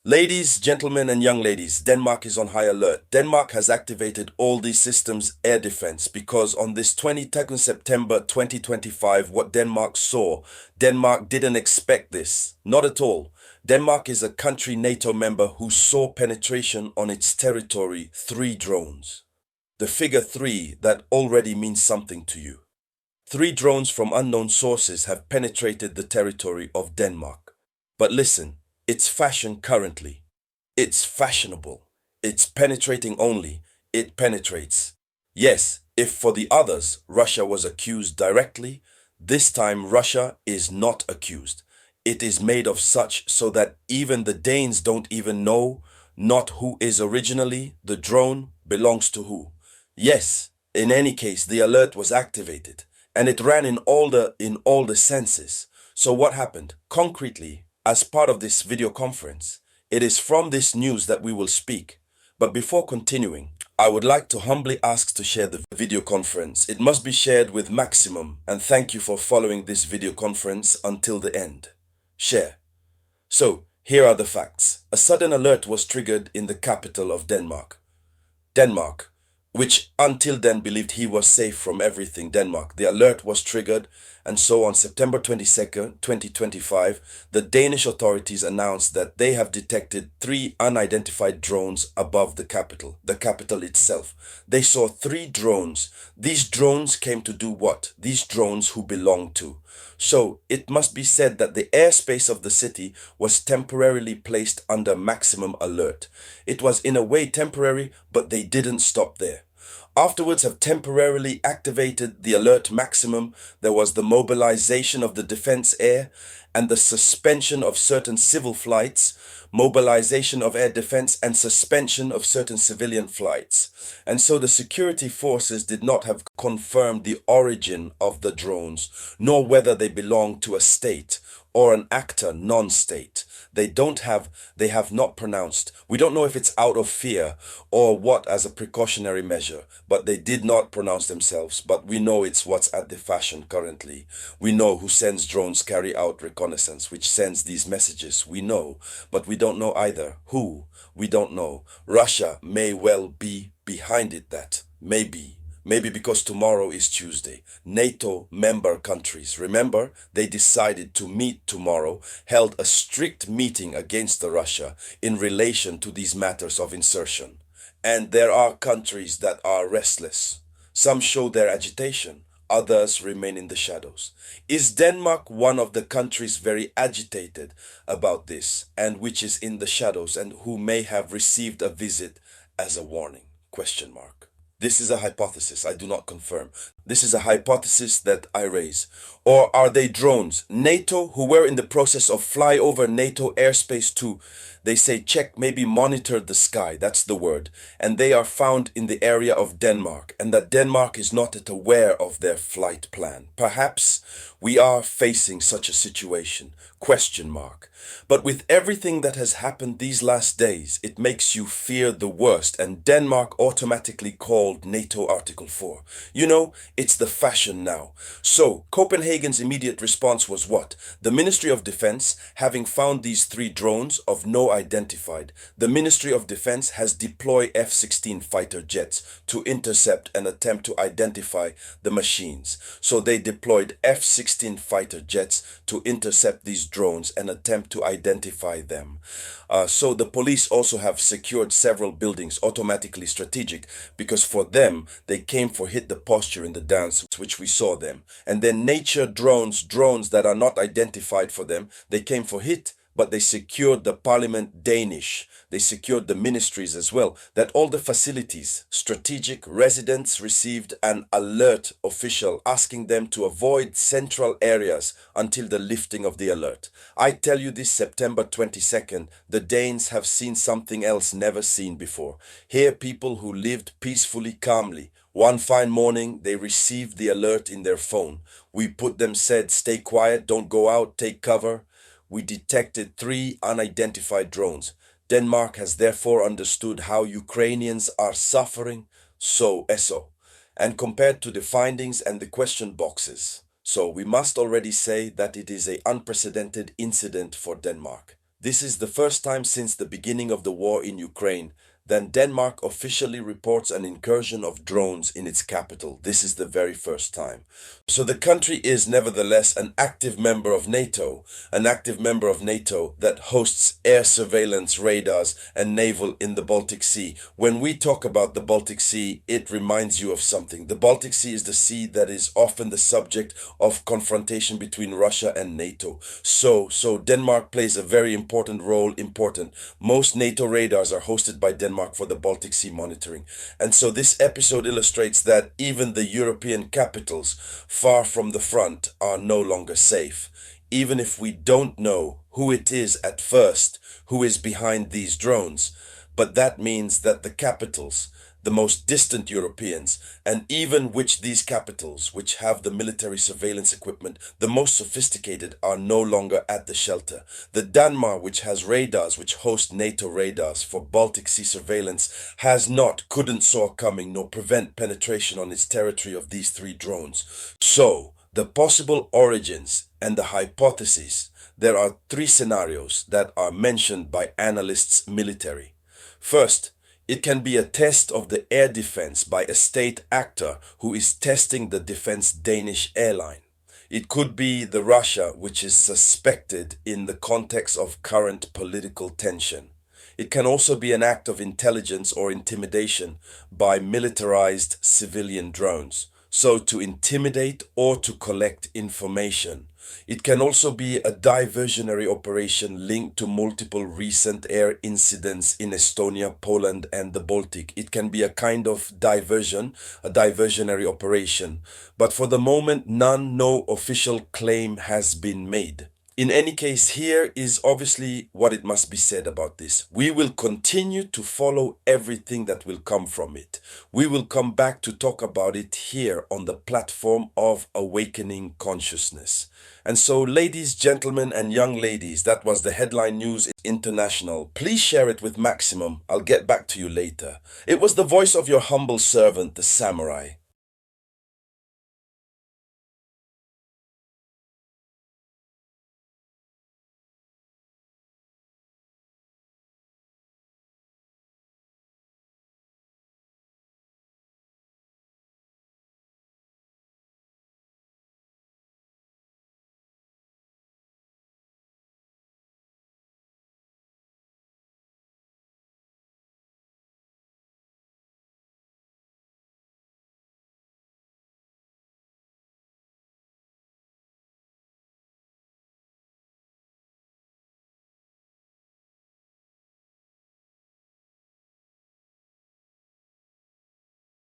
Ladies, gentlemen, and young ladies, Denmark is on high alert. Denmark has activated all these systems' air defense because on this 22nd September 2025, what Denmark saw, Denmark didn't expect this. Not at all. Denmark is a country NATO member who saw penetration on its territory 3 drones. The figure 3 that already means something to you. 3 drones from unknown sources have penetrated the territory of Denmark. But listen. It's fashion currently. It's fashionable. It's penetrating only. It penetrates. Yes, if for the others Russia was accused directly, this time Russia is not accused. It is made of such so that even the Danes don't even know not who is originally the drone belongs to who. Yes, in any case, the alert was activated and it ran in all the senses. So what happened? Concretely, as part of this video conference, it is from this news that we will speak. But before continuing, I would like to humbly ask to share the video conference. It must be shared with maximum, and thank you for following this video conference until the end. Share. So, here are the facts. A sudden alert was triggered in the capital of Denmark. Denmark, which until then believed he was safe from everything, Denmark. The alert was triggered, and so on September 22nd, 2025, the Danish authorities announced that they have detected 3 unidentified drones above the capital itself. They saw 3 drones. These drones came to do what? These drones who belong to. So it must be said that the airspace of the city was temporarily placed under maximum alert. It was in a way temporary, but they didn't stop there. Afterwards have temporarily activated the alert maximum. There was the mobilization of the defense air and the suspension of certain civil flights, mobilization of air defense and suspension of certain civilian flights. And so the security forces did not have confirmed the origin of the drones, nor whether they belong to a state or an actor non-state. They have not pronounced. We don't know if it's out of fear or what as a precautionary measure, but they did not pronounce themselves. But we know it's what's at the fashion currently. We know who sends drones carry out reconnaissance, which sends these messages. We know, but we don't know either. Who? We don't know. Russia may well be behind it that. Maybe. Maybe because tomorrow is Tuesday. NATO member countries, remember, they decided to meet tomorrow, held a strict meeting against Russia in relation to these matters of insertion. And there are countries that are restless. Some show their agitation, others remain in the shadows. Is Denmark one of the countries very agitated about this and which is in the shadows and who may have received a visit as a warning? Question mark. This is a hypothesis, I do not confirm. This is a hypothesis that I raise. Or are they drones? NATO, who were in the process of fly over NATO airspace too, they say check, maybe monitor the sky, that's the word. And they are found in the area of Denmark, and that Denmark is not yet aware of their flight plan. Perhaps we are facing such a situation, question mark. But with everything that has happened these last days, it makes you fear the worst, and Denmark automatically called NATO Article 4. You know, it's the fashion now. So, Copenhagen's immediate response was what? The Ministry of Defense, having found these 3 drones of no identified, the Ministry of Defense has deployed F-16 fighter jets to intercept and attempt to identify the machines. So they deployed F-16 fighter jets to intercept these drones and attempt to identify them. So the police also have secured several buildings, automatically strategic, because for them, they came for hit the posture in the dance, which we saw them. And then nature drones that are not identified for them, they came for hit, but they secured the parliament Danish. They secured the ministries as well, that all the facilities, strategic residents received an alert official asking them to avoid central areas until the lifting of the alert. I tell you this September 22nd, the Danes have seen something else never seen before. Here people who lived peacefully, calmly. One fine morning, they received the alert in their phone. We put them said, stay quiet, don't go out, take cover. We detected 3 unidentified drones. Denmark has therefore understood how Ukrainians are suffering, so and compared to the findings and the question boxes. So we must already say that it is an unprecedented incident for Denmark. This is the first time since the beginning of the war in Ukraine that Denmark officially reports an incursion of drones in its capital. This is the very first time. So the country is nevertheless an active member of NATO, that hosts air surveillance radars and naval in the Baltic Sea. When we talk about the Baltic Sea, it reminds you of something. The Baltic Sea is the sea that is often the subject of confrontation between Russia and NATO. So Denmark plays a very important role. Most NATO radars are hosted by Denmark for the Baltic Sea monitoring. And so this episode illustrates that even the European capitals, far from the front, are no longer safe. Even if we don't know who it is at first who is behind these drones, but that means that the capitals, the most distant Europeans, and even these capitals, which have the military surveillance equipment, the most sophisticated, are no longer at the shelter. The Denmark, which has radars, which host NATO radars for Baltic Sea surveillance, couldn't saw coming nor prevent penetration on its territory of these three drones. So, the possible origins and the hypotheses, there are three scenarios that are mentioned by analysts military. First, it can be a test of the air defense by a state actor who is testing the defense Danish airline. It could be the Russia, which is suspected in the context of current political tension. It can also be an act of intelligence or intimidation by militarized civilian drones, so to intimidate or to collect information. It can also be a diversionary operation linked to multiple recent air incidents in Estonia, Poland, and the Baltic. It can be a kind of diversion, a diversionary operation. But for the moment, no official claim has been made. In any case, here is obviously what it must be said about this. We will continue to follow everything that will come from it. We will come back to talk about it here on the platform of Awakening Consciousness. And so, ladies, gentlemen, and young ladies, that was the headline news international. Please share it with Maximum. I'll get back to you later. It was the voice of your humble servant, the Samurai.